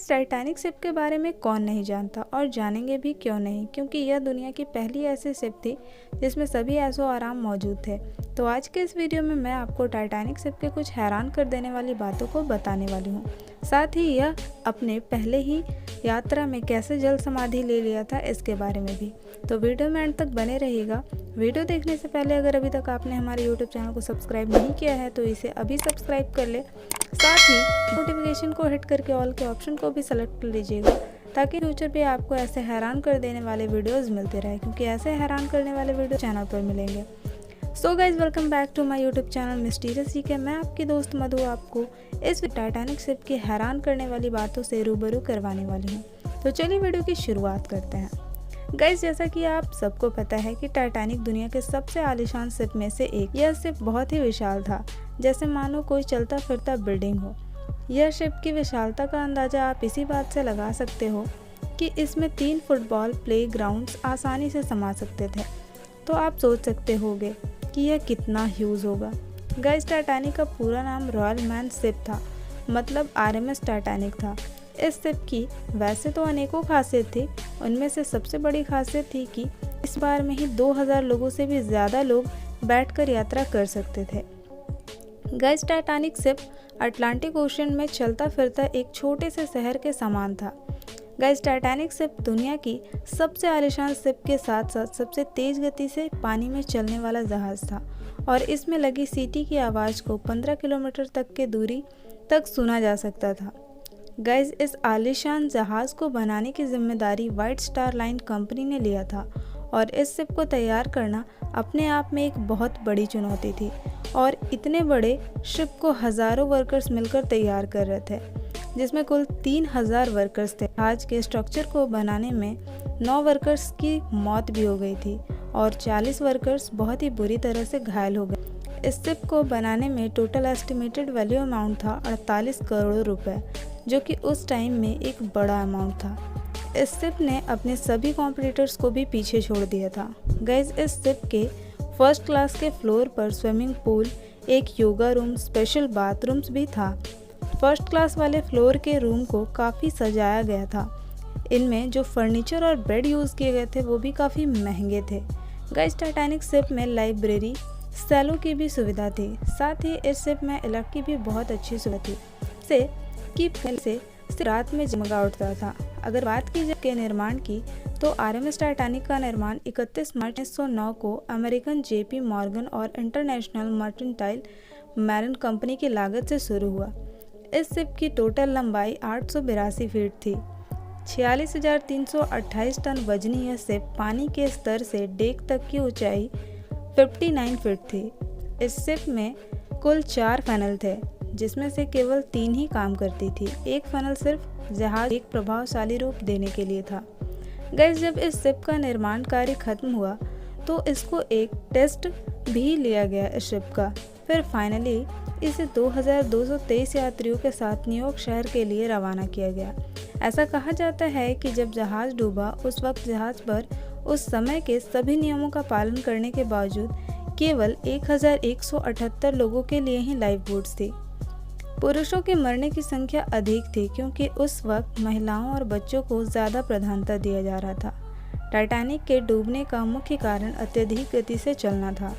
Titanic ship के बारे में कौन नहीं जानता और जानेंगे भी क्यों नहीं, क्योंकि यह दुनिया की पहली ऐसी शिप थी जिसमें सभी ऐशो आराम मौजूद थे। तो आज के इस वीडियो में मैं आपको टाइटैनिक शिप के कुछ हैरान कर देने वाली बातों को बताने वाली हूँ। साथ ही यह अपने पहले ही यात्रा में कैसे जल समाधि ले लिया था इसके बारे में भी। तो वीडियो में अंत तक बने रहिएगा। वीडियो देखने से पहले अगर अभी तक आपने हमारे यूट्यूब चैनल को सब्सक्राइब नहीं किया है तो इसे अभी सब्सक्राइब कर ले। साथ ही नोटिफिकेशन को हिट करके ऑल के ऑप्शन को भी सेलेक्ट कर लीजिएगा, ताकि फ्यूचर पे आपको ऐसे हैरान कर देने वाले वीडियोस मिलते रहे, क्योंकि ऐसे हैरान करने वाले वीडियो चैनल पर मिलेंगे। So guys, welcome back to my YouTube channel mysterious CK. मैं आपकी दोस्त मधु आपको इस टाइटैनिक शिप की हैरान करने वाली बातों से रूबरू करवाने वाली हूँ। तो चलिए वीडियो की शुरुआत करते हैं। गाइज, जैसा कि आप सबको पता है कि टाइटैनिक दुनिया के सबसे आलीशान शिप में से एक। यह शिप बहुत ही विशाल था, जैसे मानो कोई चलता फिरता बिल्डिंग हो। यह शिप की विशालता का अंदाज़ा आप इसी बात से लगा सकते हो कि इसमें 3 फुटबॉल प्ले ग्राउंड्स आसानी से समा सकते थे। तो आप सोच सकते होंगे कि यह कितना ह्यूज होगा। गाइस, टाइटैनिक का पूरा नाम रॉयल मैन शिप था, मतलब RMS टाइटैनिक था। इस शिप की वैसे तो अनेकों खासियत थी, उनमें से सबसे बड़ी खासियत थी कि इस बार में ही 2000 लोगों से भी ज़्यादा लोग बैठकर यात्रा कर सकते थे। Guys, Titanic ship Atlantic ocean में चलता फिरता एक छोटे से शहर के समान था। गाइस, टाइटैनिक शिप दुनिया की सबसे आलीशान शिप के साथ साथ सबसे तेज गति से पानी में चलने वाला जहाज़ था, और इसमें लगी सीटी की आवाज़ को 15 किलोमीटर तक के दूरी तक सुना जा सकता था। गाइस, इस आलीशान जहाज़ को बनाने की जिम्मेदारी व्हाइट स्टार लाइन कंपनी ने लिया था, और इस शिप को तैयार करना अपने आप में एक बहुत बड़ी चुनौती थी। और इतने बड़े शिप को हज़ारों वर्कर्स मिलकर तैयार कर रहे थे, जिसमें कुल 3000 वर्कर्स थे। आज के स्ट्रक्चर को बनाने में 9 वर्कर्स की मौत भी हो गई थी और 40 वर्कर्स बहुत ही बुरी तरह से घायल हो गए। इस शिप को बनाने में टोटल एस्टिमेटेड वैल्यू अमाउंट था 48 करोड़ रुपए, जो कि उस टाइम में एक बड़ा अमाउंट था। इस शिप ने अपने सभी कॉम्पिटिटर्स को भी पीछे छोड़ दिया था। गाइस, इस शिप के फर्स्ट क्लास के फ्लोर पर स्विमिंग पूल, एक योगा रूम, स्पेशल बाथरूम्स भी था। फर्स्ट क्लास वाले फ्लोर के रूम को काफ़ी सजाया गया था। इनमें जो फर्नीचर और बेड यूज़ किए गए थे वो भी काफ़ी महंगे थे। गाइस, टाइटैनिक शिप में लाइब्रेरी, सेलों की भी सुविधा थी। साथ ही इस शिप में इलेक्ट्रिक की भी बहुत अच्छी सुविधा थी, से कि से रात में जगमगा उठता था। अगर बात की जाए के निर्माण की, तो RMS टाइटैनिक का निर्माण 31 मार्च 1909 को अमेरिकन JP मॉर्गन और इंटरनेशनल मर्केंटाइल मैरिन कंपनी की लागत से शुरू हुआ। इस शिप की टोटल लंबाई 882 फीट थी। 46,328 टन वजनी यह शिप पानी के स्तर से डेक तक की ऊंचाई 59 फीट थी। इस शिप में कुल 4 फनल थे, जिसमें से केवल 3 ही काम करती थी। एक फनल सिर्फ जहाज एक प्रभावशाली रूप देने के लिए था। गाइस, जब इस शिप का निर्माण कार्य खत्म हुआ तो इसको एक टेस्ट भी लिया गया इस शिप का। फिर फाइनली इसे 2223 यात्रियों के साथ न्यूयॉर्क शहर के लिए रवाना किया गया। ऐसा कहा जाता है कि जब जहाज़ डूबा उस वक्त जहाज़ पर उस समय के सभी नियमों का पालन करने के बावजूद केवल 1178 लोगों के लिए ही लाइफ बोट्स थी। पुरुषों के मरने की संख्या अधिक थी, क्योंकि उस वक्त महिलाओं और बच्चों को ज़्यादा प्रधानता दिया जा रहा था। टाइटैनिक के डूबने का मुख्य कारण अत्यधिक गति से चलना था।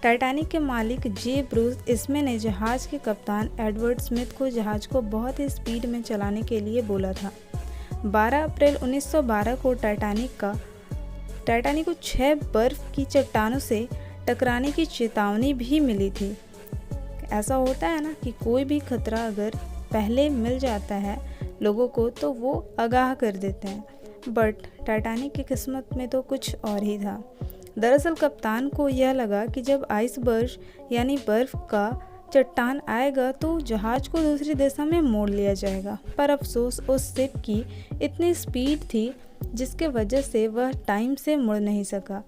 टाइटैनिक के मालिक जे ब्रूस इसमे ने जहाज़ के कप्तान एडवर्ड स्मिथ को जहाज़ को बहुत ही स्पीड में चलाने के लिए बोला था। 12 अप्रैल 1912 को टाइटैनिक को 6 बर्फ की चट्टानों से टकराने की चेतावनी भी मिली थी। ऐसा होता है ना कि कोई भी खतरा अगर पहले मिल जाता है लोगों को तो वो आगाह कर देते हैं, बट टाइटैनिक की किस्मत में तो कुछ और ही था। दरअसल कप्तान को यह लगा कि जब आइसबर्ग यानी बर्फ़ का चट्टान आएगा तो जहाज़ को दूसरी दिशा में मोड़ लिया जाएगा, पर अफसोस उस शिप की इतनी स्पीड थी जिसके वजह से वह टाइम से मुड़ नहीं सका।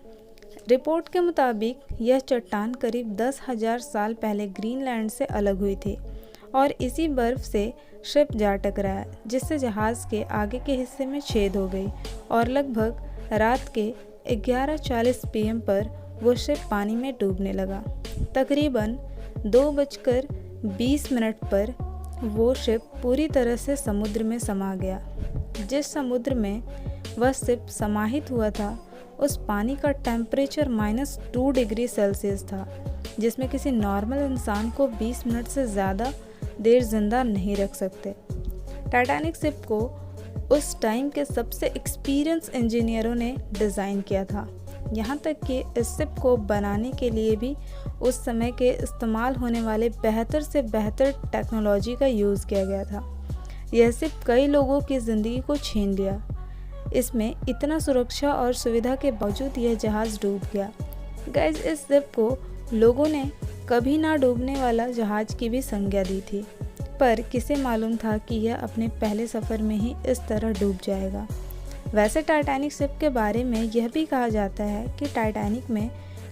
रिपोर्ट के मुताबिक यह चट्टान करीब 10,000 साल पहले ग्रीनलैंड से अलग हुई थी, और इसी बर्फ़ से शिप जा टकराया, जिससे जहाज़ के आगे के हिस्से में छेद हो गई, और लगभग रात के 11:40 PM पर वो शिप पानी में डूबने लगा। तकरीबन 2:20 पर वो शिप पूरी तरह से समुद्र में समा गया। जिस समुद्र में वह शिप समाहित हुआ था उस पानी का टेम्परेचर -2 डिग्री सेल्सियस था, जिसमें किसी नॉर्मल इंसान को 20 मिनट से ज़्यादा देर जिंदा नहीं रख सकते। टाइटैनिक शिप को उस टाइम के सबसे एक्सपीरियंस इंजीनियरों ने डिज़ाइन किया था। यहाँ तक कि इस शिप को बनाने के लिए भी उस समय के इस्तेमाल होने वाले बेहतर से बेहतर टेक्नोलॉजी का यूज़ किया गया था। यह शिप कई लोगों की ज़िंदगी को छीन लिया। इसमें इतना सुरक्षा और सुविधा के बावजूद यह जहाज़ डूब गया। गाइस, इस शिप को लोगों ने कभी ना डूबने वाला जहाज़ की भी संज्ञा दी थी, पर किसे मालूम था कि यह अपने पहले सफ़र में ही इस तरह डूब जाएगा। वैसे टाइटैनिक शिप के बारे में यह भी कहा जाता है कि टाइटैनिक में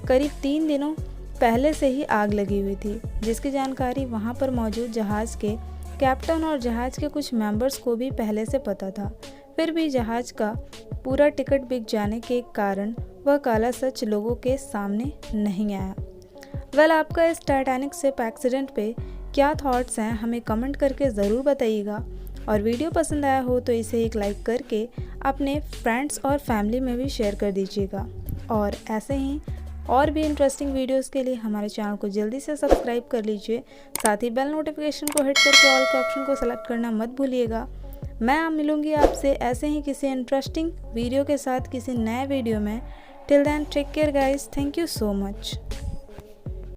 करीब 3 दिनों पहले से ही आग लगी हुई थी, जिसकी जानकारी वहां पर मौजूद जहाज़ के कैप्टन और जहाज़ के कुछ मेंबर्स को भी पहले से पता था। फिर भी जहाज़ का पूरा टिकट बिक जाने के कारण वह काला सच लोगों के सामने नहीं आया। वेल, आपका इस टाइटैनिक शिप एक्सीडेंट पे क्या थॉट्स हैं हमें कमेंट करके ज़रूर बताइएगा, और वीडियो पसंद आया हो तो इसे एक लाइक करके अपने फ्रेंड्स और फैमिली में भी शेयर कर दीजिएगा। और ऐसे ही और भी इंटरेस्टिंग वीडियोस के लिए हमारे चैनल को जल्दी से सब्सक्राइब कर लीजिए। साथ ही बेल नोटिफिकेशन को हिट करके ऑल के ऑप्शन को सेलेक्ट करना मत भूलिएगा। मैं मिलूँगी आपसे ऐसे ही किसी इंटरेस्टिंग वीडियो के साथ किसी नए वीडियो में। Till then take care guys, thank you so much.